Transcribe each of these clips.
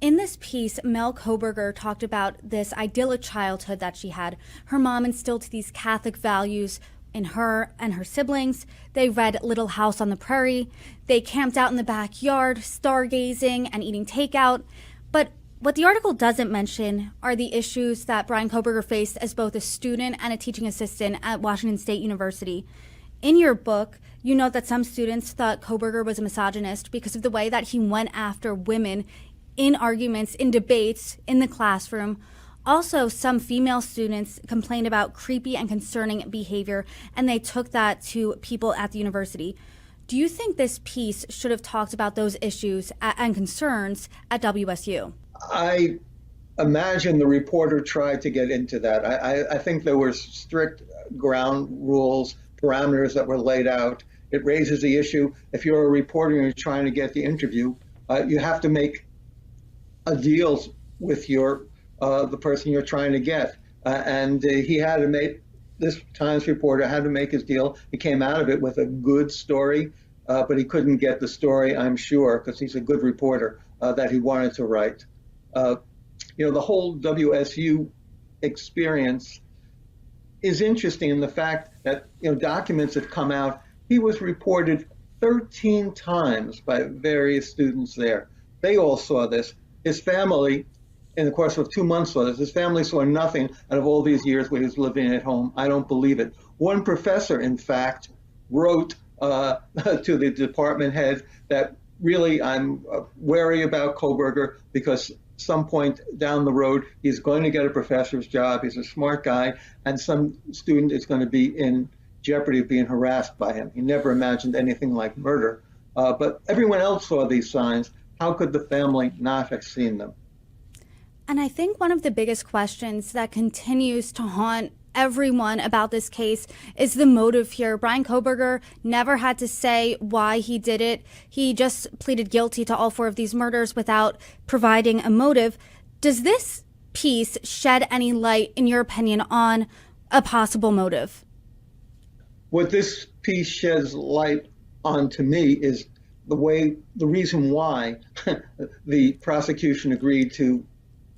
In this piece, Mel Kohberger talked about this idyllic childhood that she had. Her mom instilled these Catholic values in her and her siblings. They read Little House on the Prairie. They camped out in the backyard, stargazing and eating takeout. But what the article doesn't mention are the issues that Bryan Kohberger faced as both a student and a teaching assistant at Washington State University. In your book, you note that some students thought Kohberger was a misogynist because of the way that he went after women in arguments, in debates, in the classroom. Also, some female students complained about creepy and concerning behavior, and they took that to people at the university. Do you think this piece should have talked about those issues and concerns at WSU? I imagine the reporter tried to get into that. I think there were strict ground rules, parameters that were laid out. It raises the issue, if you're a reporter and you're trying to get the interview, you have to make a deal with the person you're trying to get. And he had to make, this Times reporter had to make his deal. He came out of it with a good story, but he couldn't get the story, I'm sure, because he's a good reporter, that he wanted to write. The whole WSU experience is interesting in the fact that, documents have come out. He was reported 13 times by various students there. They all saw this. His family, in the course of 2 months, saw this. His family saw nothing out of all these years where he was living at home. I don't believe it. One professor, in fact, wrote to the department head that really I'm wary about Kohberger because some point down the road, he's going to get a professor's job. He's a smart guy, and some student is going to be in jeopardy of being harassed by him. He never imagined anything like murder. But everyone else saw these signs. How could the family not have seen them? And I think one of the biggest questions that continues to haunt everyone about this case is the motive here. Bryan Kohberger never had to say why he did it. He just pleaded guilty to all 4 of these murders without providing a motive. Does this piece shed any light, in your opinion, on a possible motive? What this piece sheds light on to me is the reason why the prosecution agreed to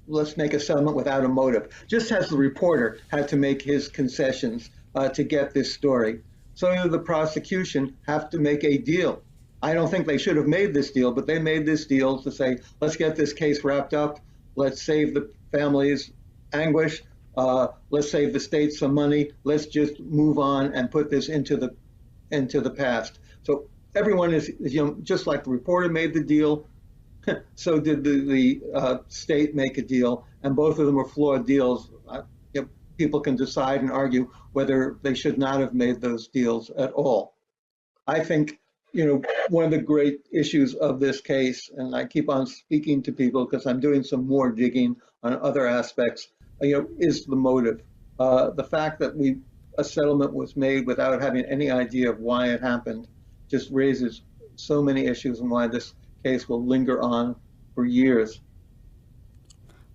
let's make a settlement without a motive, just as the reporter had to make his concessions to get this story. So the prosecution have to make a deal. I don't think they should have made this deal, but they made this deal to say, let's get this case wrapped up. Let's save the family's anguish. Let's save the state some money. Let's just move on and put this into the past. So everyone is just like the reporter made the deal, so did the state make a deal, and both of them are flawed deals. People can decide and argue whether they should not have made those deals at all. I think, one of the great issues of this case, and I keep on speaking to people because I'm doing some more digging on other aspects, is the motive. The fact that a settlement was made without having any idea of why it happened just raises so many issues, and why this case will linger on for years.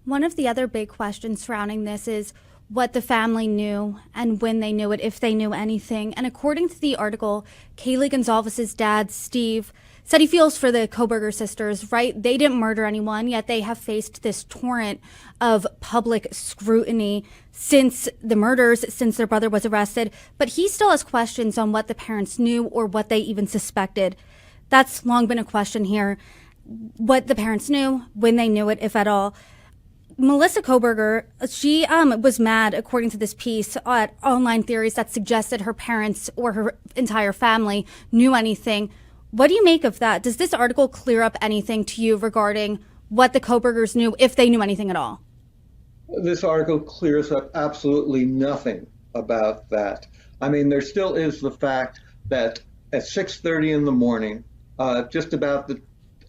One of the other big questions surrounding this is what the family knew and when they knew it, if they knew anything. And according to the article, Kaylee Gonzalez's dad, Steve, said he feels for the Kohberger sisters, right? They didn't murder anyone, yet they have faced this torrent of public scrutiny since the murders, since their brother was arrested. But he still has questions on what the parents knew or what they even suspected. That's long been a question here. What the parents knew, when they knew it, if at all. Melissa Kohberger, she was mad, according to this piece, at online theories that suggested her parents or her entire family knew anything. What do you make of that? Does this article clear up anything to you regarding what the Kohbergers knew, if they knew anything at all? This article clears up absolutely nothing about that. I mean, there still is the fact that at 6:30 in the morning, just about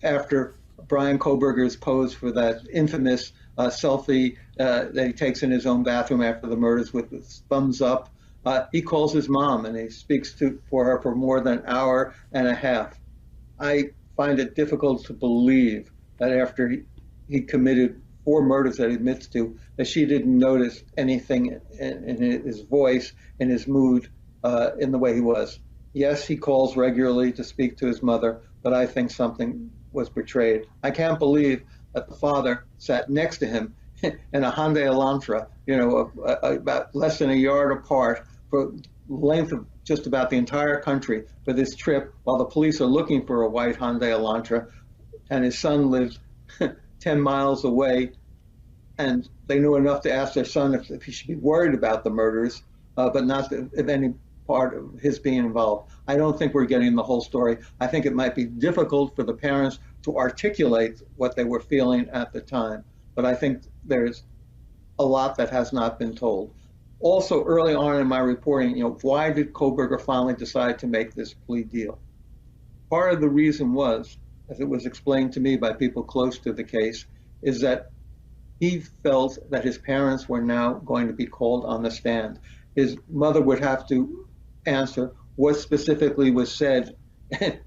after Bryan Kohberger's pose for that infamous selfie that he takes in his own bathroom after the murders with his thumbs up, he calls his mom and he speaks for her for more than an hour and a half. I find it difficult to believe that after he committed 4 murders that he admits to, that she didn't notice anything in his voice, in his mood, in the way he was. Yes, he calls regularly to speak to his mother, but I think something was betrayed. I can't believe that the father sat next to him in a Hyundai Elantra, about less than a yard apart for length of just about the entire country for this trip, while the police are looking for a white Hyundai Elantra, and his son lives 10 miles away, and they knew enough to ask their son if he should be worried about the murders, but not if any part of his being involved. I don't think we're getting the whole story. I think it might be difficult for the parents to articulate what they were feeling at the time, but I think there's a lot that has not been told. Also, early on in my reporting, why did Kohberger finally decide to make this plea deal? Part of the reason was, as it was explained to me by people close to the case, is that he felt that his parents were now going to be called on the stand. His mother would have to answer what specifically was said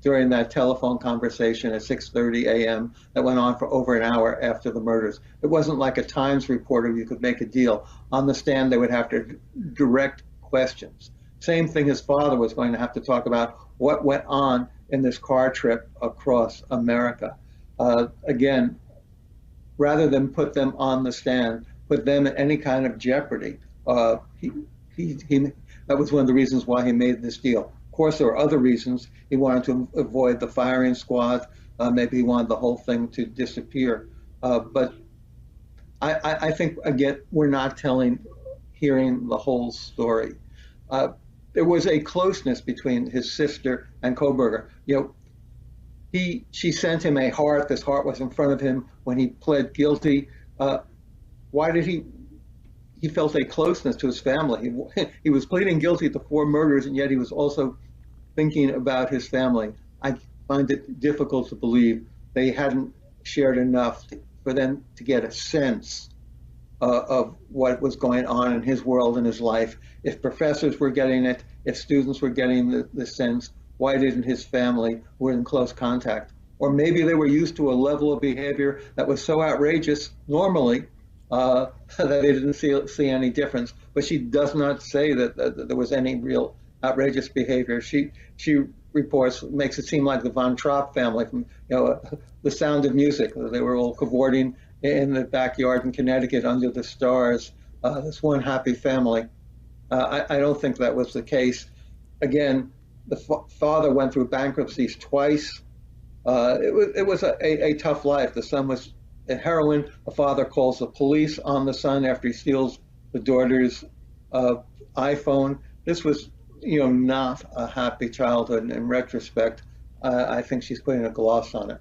during that telephone conversation at 6:30 a.m. that went on for over an hour after the murders. It wasn't like a Times reporter you could make a deal. On the stand, they would have to direct questions. Same thing, his father was going to have to talk about what went on in this car trip across America. Again, rather than put them on the stand, put them in any kind of jeopardy. That was one of the reasons why he made this deal. Of course, there were other reasons. He wanted to avoid the firing squad. Maybe he wanted the whole thing to disappear. But I think, again, we're not hearing the whole story. There was a closeness between his sister and Kohberger. She sent him a heart. This heart was in front of him when he pled guilty. Why did he felt a closeness to his family. He was pleading guilty to 4 murders, and yet he was also thinking about his family. I find it difficult to believe they hadn't shared enough for them to get a sense of what was going on in his world and his life. If professors were getting it, if students were getting the sense, why didn't his family who were in close contact? Or maybe they were used to a level of behavior that was so outrageous normally that they didn't see any difference. But she does not say that there was any real outrageous behavior. She reports, makes it seem like the Von Trapp family from The Sound of Music. They were all cavorting in the backyard in Connecticut under the stars. This one happy family. I don't think that was the case. Again, the father went through bankruptcies twice. It was a tough life. The son was a heroin. A father calls the police on the son after he steals the daughter's iPhone. This was, not a happy childhood. And in retrospect, I think she's putting a gloss on it.